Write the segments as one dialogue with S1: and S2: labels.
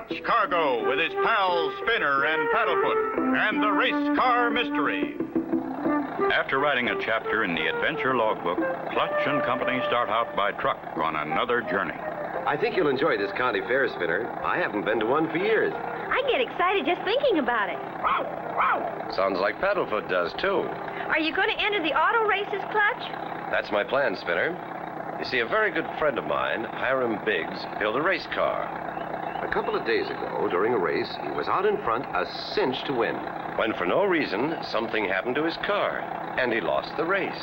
S1: Clutch Cargo with his pals Spinner and Paddlefoot and the race car mystery. After writing a chapter in the adventure logbook, Clutch and company start out by truck on another journey.
S2: I think you'll enjoy this county fair, Spinner. I haven't been to one for years.
S3: I get excited just thinking about it.
S2: Sounds like Paddlefoot does, too.
S3: Are you going to enter the auto races, Clutch?
S2: That's my plan, Spinner. You see, a very good friend of mine, Hiram Biggs, built a race car. A couple of days ago, during a race, he was out in front, a cinch to win. When, for no reason, something happened to his car, and he lost the race.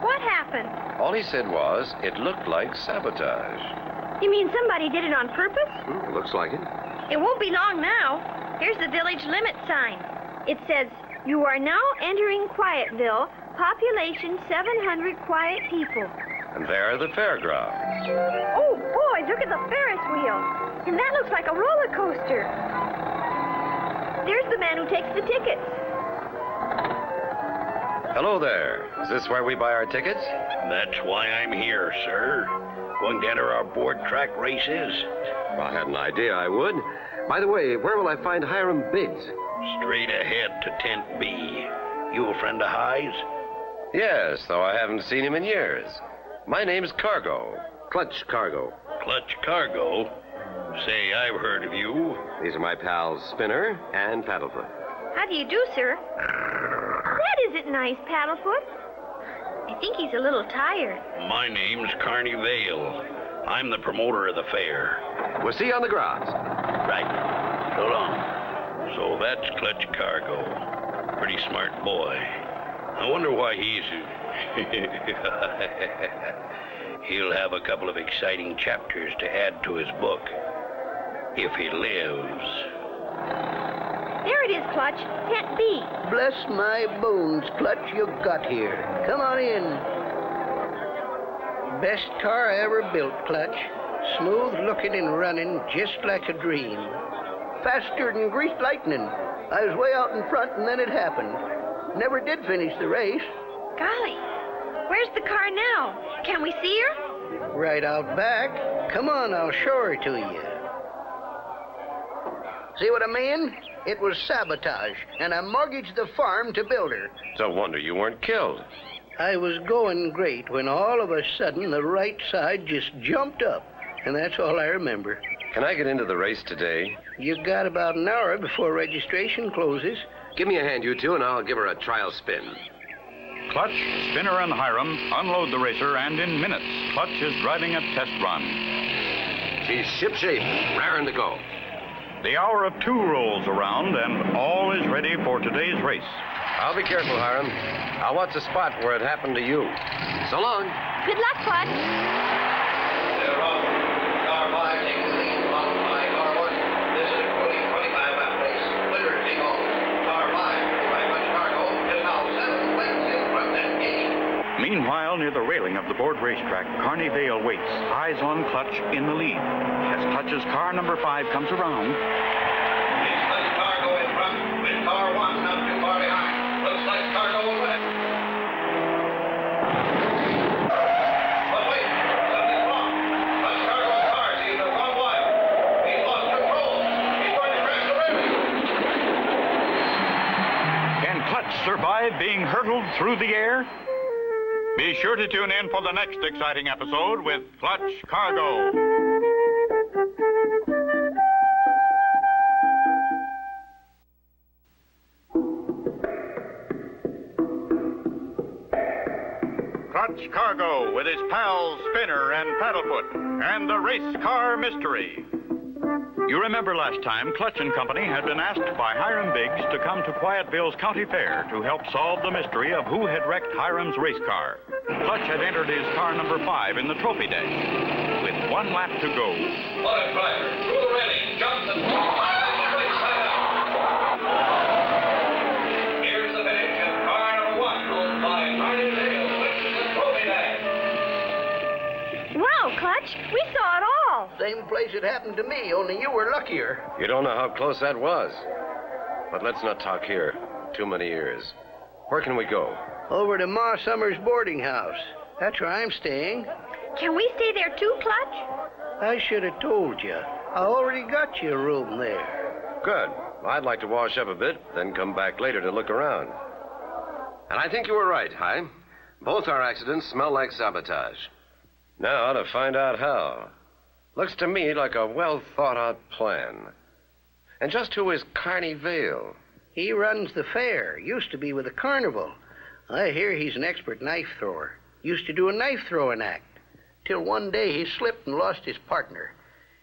S3: What happened?
S2: All he said was, it looked like sabotage.
S3: You mean somebody did it on purpose?
S2: Looks like it.
S3: It won't be long now. Here's the village limit sign. It says, "You are now entering Quietville, population 700 quiet people."
S2: And there are the fairgrounds.
S3: Oh, boy, look at the Ferris wheel. And that looks like a roller coaster. There's the man who takes the tickets.
S2: Hello there. Is this where we buy our tickets?
S4: That's why I'm here, sir. Going to enter our board track races?
S2: Well, I had an idea I would. By the way, where will I find Hiram Biggs?
S4: Straight ahead to Tent B. You a friend of High's?
S2: Yes, though I haven't seen him in years. My name's Cargo. Clutch Cargo.
S4: Clutch Cargo? Say, I've heard of you.
S2: These are my pals Spinner and Paddlefoot.
S3: How do you do, sir? That isn't nice, Paddlefoot. I think he's a little tired.
S4: My name's Carney Vale. I'm the promoter of the fair.
S2: We'll see you on the grounds.
S4: Right. So long. So that's Clutch Cargo. Pretty smart boy. I wonder why he's... He'll have a couple of exciting chapters to add to his book. If he lives.
S3: There it is, Clutch. Tent B.
S5: Bless my bones, Clutch, you got here. Come on in. Best car I ever built, Clutch. Smooth looking and running just like a dream. Faster than greased lightning. I was way out in front and then it happened. Never did finish the race.
S3: Golly, where's the car now? Can we see her?
S5: Right out back. Come on, I'll show her to you. See what I mean? It was sabotage, and I mortgaged the farm to build her.
S2: No wonder you weren't killed.
S5: I was going great when all of a sudden the right side just jumped up, and that's all I remember.
S2: Can I get into the race today?
S5: You got about an hour before registration closes.
S2: Give me a hand, you two, and I'll give her a trial spin.
S1: Clutch, Spinner, and Hiram unload the racer, and in minutes, Clutch is driving a test run.
S2: She's shipshape, raring to go.
S1: The hour of 2 rolls around, and all is ready for today's race.
S2: I'll be careful, Hiram. I'll watch the spot where it happened to you. So long.
S3: Good luck, Clutch.
S6: They're wrong. Car 5 takes the lead, followed by car 1. This is a 25 lap race. Winner is King Old. Car 5, by Clutch Cargo, is now 7 lengths in front at 8.
S1: Meanwhile, near the railing of the board racetrack, Carney Vale waits, eyes on Clutch in the lead. As Clutch's car number 5 comes around...
S6: It's Clutch Cargo in front, with car 1 not too far behind. Looks like Cargo will win it. But wait, something's wrong. Clutch Cargo's car seems to have gone wild. He's lost control. He's going to crash the railing.
S1: Can Clutch survive being hurtled through the air? Be sure to tune in for the next exciting episode with Clutch Cargo. Clutch Cargo with his pals Spinner and Paddlefoot and the race car mystery. You remember last time, Clutch and Company had been asked by Hiram Biggs to come to Quietville's county fair to help solve the mystery of who had wrecked Hiram's race car. Clutch had entered his car number 5 in the trophy dash. With 1 lap to go...
S6: What a driver. Through the railing, jumps and... Here's the finish of car number 1, owned by Carney Vale, which is the trophy dash.
S3: Wow, Clutch, we saw it all.
S5: Same place it happened to me, only you were luckier.
S2: You don't know how close that was. But let's not talk here. Too many ears. Where can we go?
S5: Over to Ma Summers' boarding house. That's where I'm staying.
S3: Can we stay there too, Clutch?
S5: I should have told you. I already got you a room there.
S2: Good. I'd like to wash up a bit, then come back later to look around. And I think you were right, Hi. Both our accidents smell like sabotage. Now to find out how. Looks to me like a well-thought-out plan. And just who is Carney Vale?
S5: He runs the fair. Used to be with the carnival. I hear he's an expert knife thrower. Used to do a knife throwing act. Till one day he slipped and lost his partner.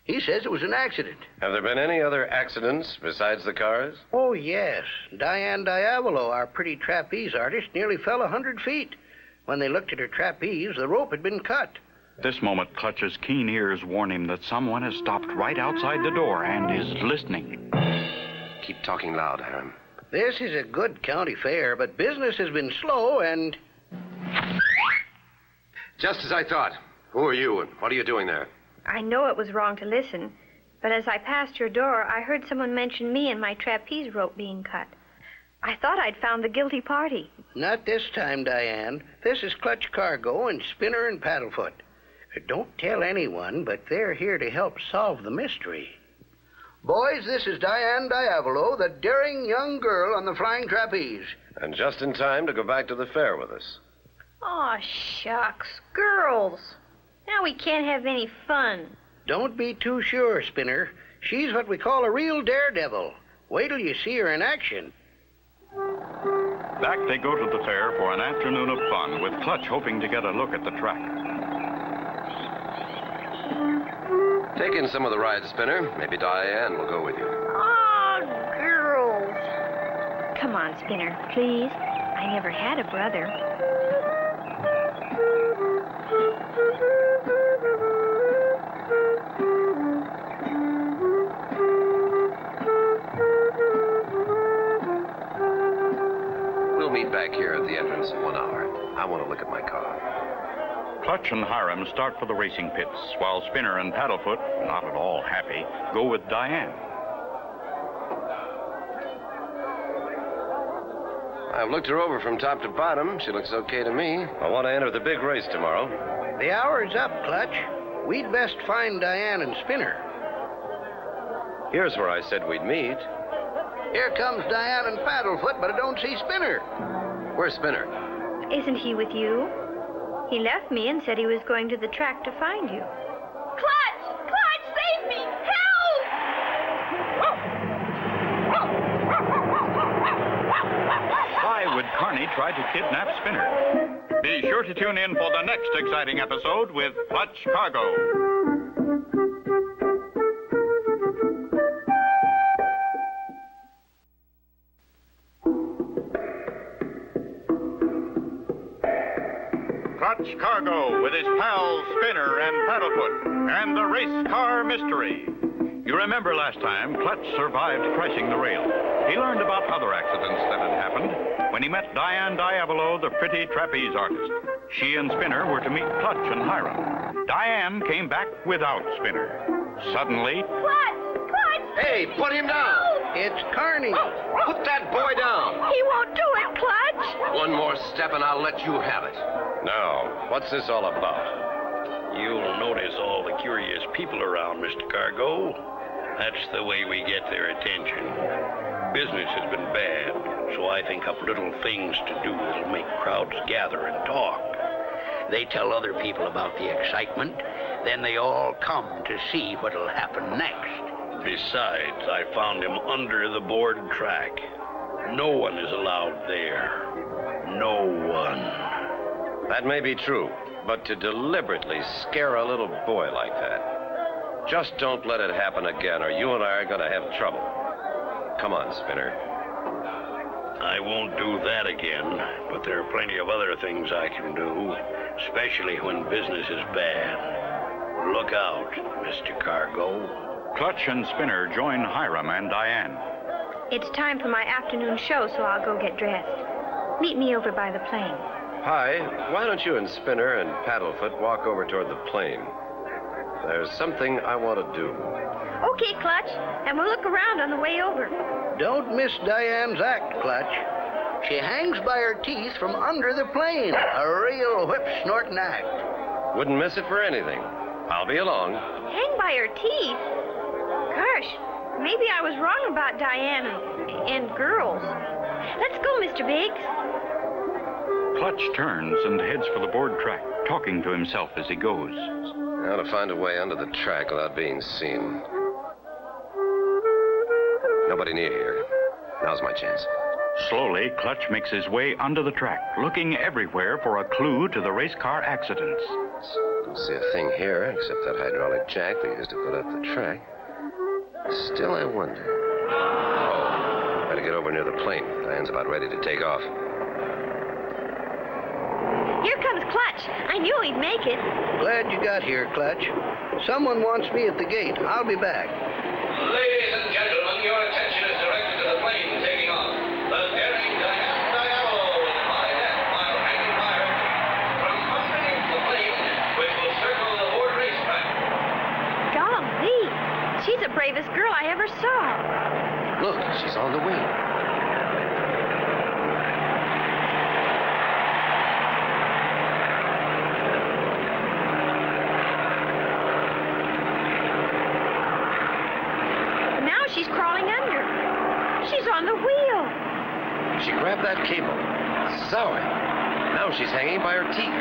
S5: He says it was an accident.
S2: Have there been any other accidents besides the cars?
S5: Oh, yes. Diane Diavolo, our pretty trapeze artist, nearly fell 100 feet. When they looked at her trapeze, the rope had been cut.
S1: At this moment, Clutch's keen ears warn him that someone has stopped right outside the door and is listening.
S2: Keep talking loud, Hiram.
S5: This is a good county fair, but business has been slow and...
S2: Just as I thought. Who are you and what are you doing there?
S3: I know it was wrong to listen, but as I passed your door, I heard someone mention me and my trapeze rope being cut. I thought I'd found the guilty party.
S5: Not this time, Diane. This is Clutch Cargo and Spinner and Paddlefoot. Don't tell anyone, but they're here to help solve the mystery. Boys, this is Diane Diavolo, the daring young girl on the flying trapeze.
S2: And just in time to go back to the fair with us.
S3: Aw, shucks. Girls. Now we can't have any fun.
S5: Don't be too sure, Spinner. She's what we call a real daredevil. Wait till you see her in action.
S1: Back they go to the fair for an afternoon of fun, with Clutch hoping to get a look at the track.
S2: Take in some of the rides, Spinner. Maybe Diane will go with you.
S3: Aw, girls. Come on, Spinner, please. I never had a brother.
S2: We'll meet back here at the entrance in 1 hour. I want to look at my car.
S1: Clutch and Hiram start for the racing pits, while Spinner and Paddlefoot, not at all happy, go with Diane.
S2: I've looked her over from top to bottom. She looks okay to me. I want to enter the big race tomorrow.
S5: The hour's up, Clutch. We'd best find Diane and Spinner.
S2: Here's where I said we'd meet.
S5: Here comes Diane and Paddlefoot, but I don't see Spinner.
S2: Where's Spinner?
S3: Isn't he with you? He left me and said he was going to the track to find you. Clutch! Clutch, save me! Help!
S1: Why would Carney try to kidnap Spinner? Be sure to tune in for the next exciting episode with Clutch Cargo. Clutch Cargo with his pals Spinner and Paddlefoot and the race car mystery. You remember last time, Clutch survived crashing the rail. He learned about other accidents that had happened when he met Diane Diavolo, the pretty trapeze artist. She and Spinner were to meet Clutch and Hiram. Diane came back without Spinner. Suddenly...
S3: Clutch! Clutch!
S2: Hey, put him down!
S5: It's Carney.
S2: Put that boy down!
S3: He won't do it, Clutch!
S2: One more step and I'll let you have it. Now, what's this all about?
S4: You'll notice all the curious people around, Mr. Cargo. That's the way we get their attention. Business has been bad, so I think up little things to do that'll make crowds gather and talk.
S7: They tell other people about the excitement, then they all come to see what'll happen next.
S4: Besides, I found him under the board track. No one is allowed there. No one.
S2: That may be true, but to deliberately scare a little boy like that, just don't let it happen again, or you and I are going to have trouble. Come on, Spinner.
S4: I won't do that again, but there are plenty of other things I can do, especially when business is bad. Look out, Mr. Cargo.
S1: Clutch and Spinner join Hiram and Diane.
S3: It's time for my afternoon show, so I'll go get dressed. Meet me over by the plane.
S2: Hi, why don't you and Spinner and Paddlefoot walk over toward the plane? There's something I want to do.
S3: Okay, Clutch, and we'll look around on the way over.
S5: Don't miss Diane's act, Clutch. She hangs by her teeth from under the plane. A real whip-snorting act.
S2: Wouldn't miss it for anything. I'll be along.
S3: Hang by her teeth? Gosh, maybe I was wrong about Diane and girls. Let's go, Mr. Biggs.
S1: Clutch turns and heads for the board track, talking to himself as he goes.
S2: I ought to find a way under the track without being seen. Nobody near here. Now's my chance.
S1: Slowly, Clutch makes his way under the track, looking everywhere for a clue to the race car accidents.
S2: Don't see a thing here except that hydraulic jack they used to put up the track. Still, I wonder. Oh, better get over near the plane. Diane's about ready to take off.
S3: Here comes Clutch. I knew he'd make it.
S5: Glad you got here, Clutch. Someone wants me at the gate. I'll be back.
S6: Ladies and gentlemen, your attention is directed to the plane taking off. The daring Diane Diallo in high net while hanging fire from underneath the plane, which will circle the board racetrack.
S3: Golly, she's the bravest girl I ever saw.
S2: Look, she's on the wing.
S3: She's crawling under. She's on the wheel.
S2: She grabbed that cable. Zowie. Now she's hanging by her teeth.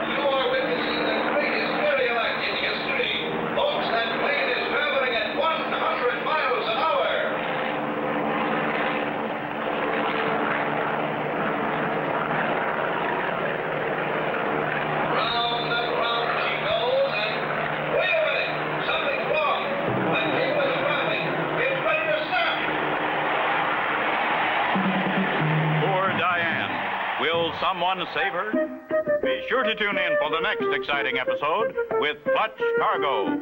S6: You are witnessing the greatest aerial act in history. Folks, that plane is traveling at 100 miles an hour. Round and round she goes, and wait a minute, something's wrong. That cable is dropping. It's ready to stop.
S1: Poor Diane. Will someone save her? Be sure to tune in for the next exciting episode with Clutch Cargo.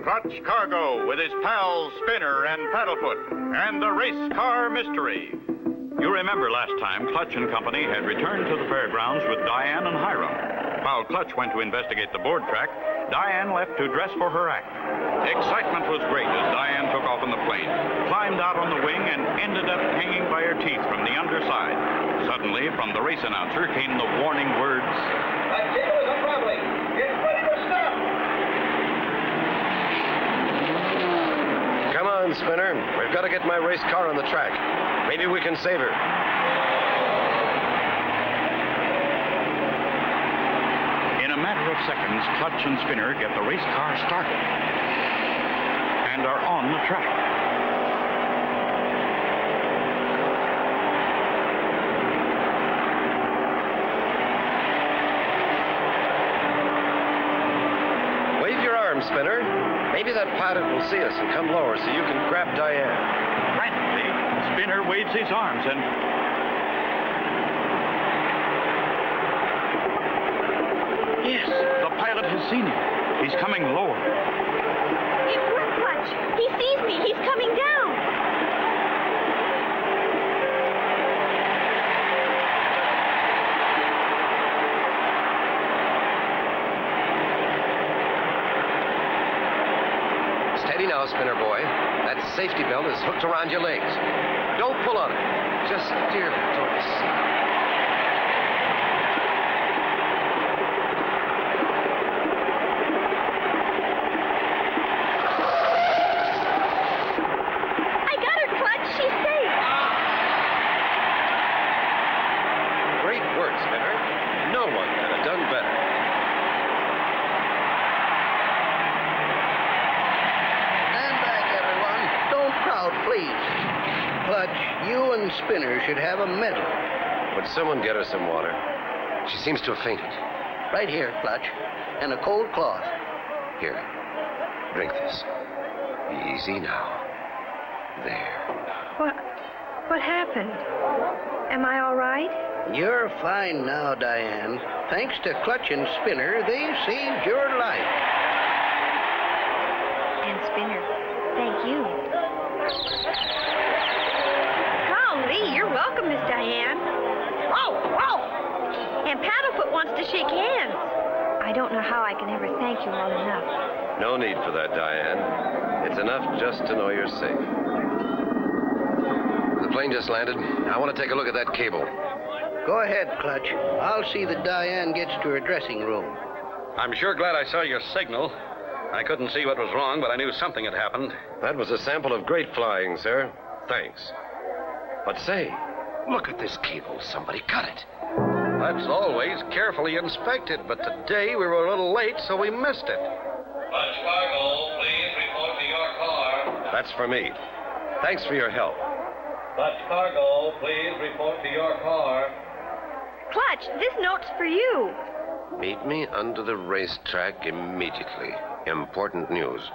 S1: Clutch Cargo with his pals Spinner and Paddlefoot and the race car mystery. You remember last time Clutch and Company had returned to the fairgrounds with Diane and Hiram. While Clutch went to investigate the board track, Diane left to dress for her act. Excitement was great as Diane took off in the plane, climbed out on the wing, and ended up hanging by her teeth from the underside. Suddenly, from the race announcer came the warning words,
S6: That cable is unraveling. It's ready to stop.
S2: Come on, Spinner. We've got to get my race car on the track. Maybe we can save her.
S1: In a matter of seconds, Clutch and Spinner get the race car started and are on the track.
S2: Wave your arm, Spinner. Maybe that pilot will see us and come lower so you can grab Diane.
S1: Frantically, Spinner waves his arms and... Yes, the pilot has seen him. He's coming lower.
S3: It worked, Clutch. He sees me. He's coming down.
S2: Steady now, Spinner boy. That safety belt is hooked around your legs. Don't pull on it. Just steer toward the sea.
S3: I got her, Clutch. She's safe.
S2: Great work, Spinner. No one could have done better.
S5: Stand back, everyone. Don't crowd, please. Clutch, you and Spinner should have a medal.
S2: Would someone get her some water? She seems to have fainted.
S5: Right here, Clutch. And a cold cloth.
S2: Here, drink this. Easy now. There.
S3: What happened? Am I all right?
S5: You're fine now, Diane. Thanks to Clutch and Spinner, they've saved your life.
S3: And Spinner, thank you. Golly, you're welcome, Miss Diane. And Paddlefoot wants to shake hands. I don't know how I can ever thank you all enough.
S2: No need for that, Diane. It's enough just to know you're safe. The plane just landed. I want to take a look at that cable.
S5: Go ahead, Clutch. I'll see that Diane gets to her dressing room.
S8: I'm sure glad I saw your signal. I couldn't see what was wrong, but I knew something had happened.
S2: That was a sample of great flying, sir. Thanks. But say, look at this cable. Somebody cut it.
S8: That's always carefully inspected, but today we were a little late, so we missed it.
S6: Clutch Cargo, please report to your car.
S2: That's for me. Thanks for your help.
S6: Clutch Cargo, please report to your car.
S3: Clutch, this note's for you.
S2: Meet me under the racetrack immediately. Important news.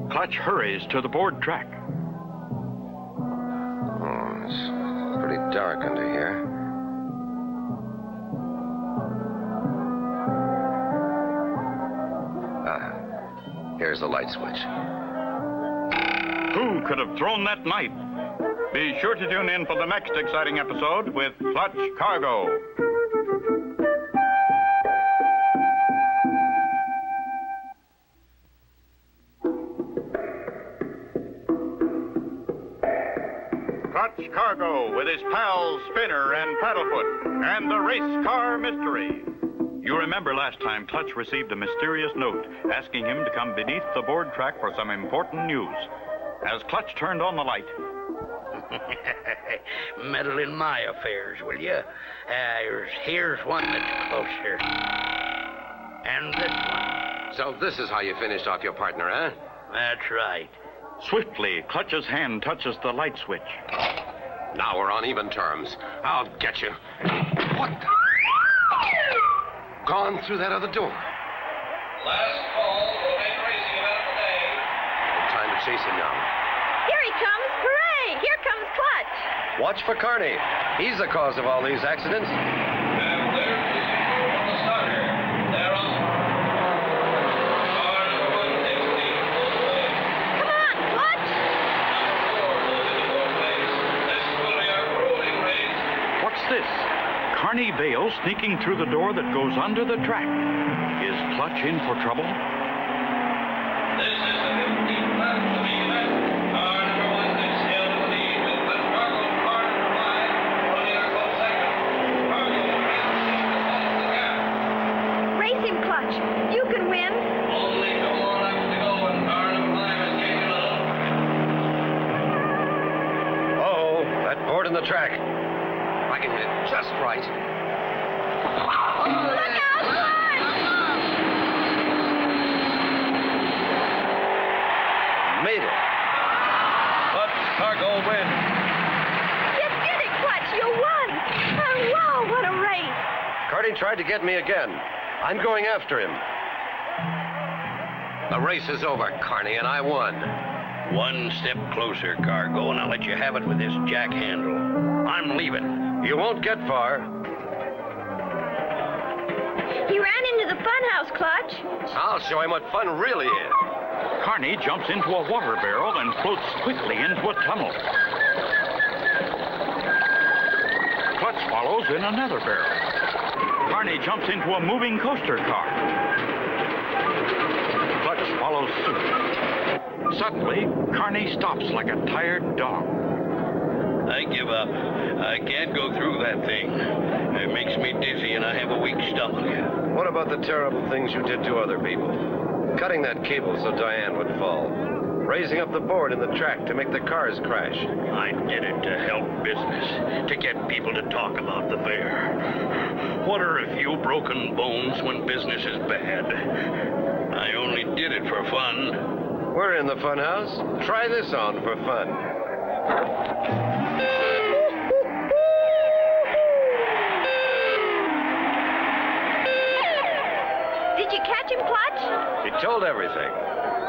S1: Clutch hurries to the board track.
S2: Oh, it's pretty dark under here. Here's the light switch.
S1: Who could have thrown that knife? Be sure to tune in for the next exciting episode with Clutch Cargo. Clutch Cargo with his pals Spinner and Paddlefoot and the race car mystery. You remember last time Clutch received a mysterious note asking him to come beneath the board track for some important news. As Clutch turned on the light...
S7: Meddle in my affairs, will you? Here's one that's closer. And this one.
S2: So this is how you finished off your partner, huh?
S7: That's right.
S1: Swiftly, Clutch's hand touches the light switch.
S2: Now we're on even terms. I'll get you. What the... Gone through that other door.
S6: Last call for the main racing event of the day.
S2: No time to chase him now.
S3: Here he comes. Hooray! Here comes Clutch.
S2: Watch for Carney. He's the cause of all these accidents.
S6: And there's the signal from the starter. They're on. Car number 1 takes the lead in fourth place.
S3: Come on, Clutch.
S6: Number 4 moves into fourth place. This will be our grueling race.
S1: What's this? Carney Vale sneaking through the door that goes under the track. Is Clutch in for trouble?
S6: This is the 15th lap of the main event. Car number 1 takes held in the lead with Clutch Cargo and car number 5 running our close second. Cargo races the gap.
S3: Race him, Clutch. You can win.
S6: Only 2 more laps to go and car number 5 is gaining a little.
S2: Uh-oh, that board in the track. I can hit it just right.
S3: Look out, Clutch!
S2: Made it.
S8: Clutch Cargo wins.
S3: You did it, Clutch. You won. Oh, wow, what a race.
S2: Carney tried to get me again. I'm going after him. The race is over, Carney, and I won.
S7: One step closer, Cargo, and I'll let you have it with this jack handle. I'm leaving.
S2: You won't get far.
S3: He ran into the funhouse, Clutch.
S2: I'll show him what fun really is.
S1: Carney jumps into a water barrel and floats quickly into a tunnel. Clutch follows in another barrel. Carney jumps into a moving coaster car. Clutch follows suit. Suddenly, Carney stops like a tired dog.
S4: I give up. I can't go through that thing. It makes me dizzy and I have a weak stomach.
S2: What about the terrible things you did to other people? Cutting that cable so Diane would fall. Raising up the board in the track to make the cars crash.
S4: I did it to help business, to get people to talk about the fair. What are a few broken bones when business is bad? I only did it for fun.
S2: We're in the fun house. Try this on for fun.
S3: Did you catch him, Clutch?
S2: He told everything.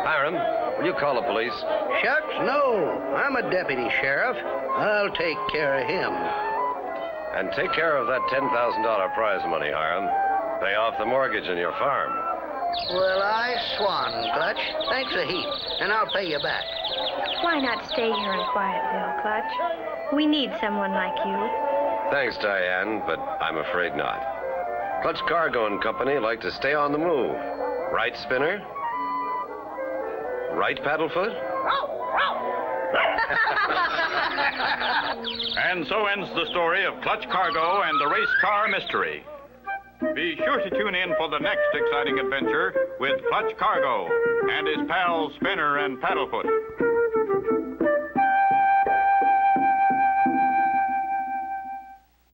S2: Hiram, will you call the police?
S5: Shucks, no. I'm a deputy sheriff. I'll take care of him.
S2: And take care of that $10,000 prize money, Hiram. Pay off the mortgage on your farm.
S5: Well, I swan, Clutch. Thanks a heap, and I'll pay you back.
S3: Why not stay here in Quietville, Clutch? We need someone like you.
S2: Thanks, Diane, but I'm afraid not. Clutch Cargo and Company like to stay on the move. Right, Spinner? Right, Paddlefoot?
S1: And so ends the story of Clutch Cargo and the race car mystery. Be sure to tune in for the next exciting adventure with Clutch Cargo and his pals Spinner and Paddlefoot.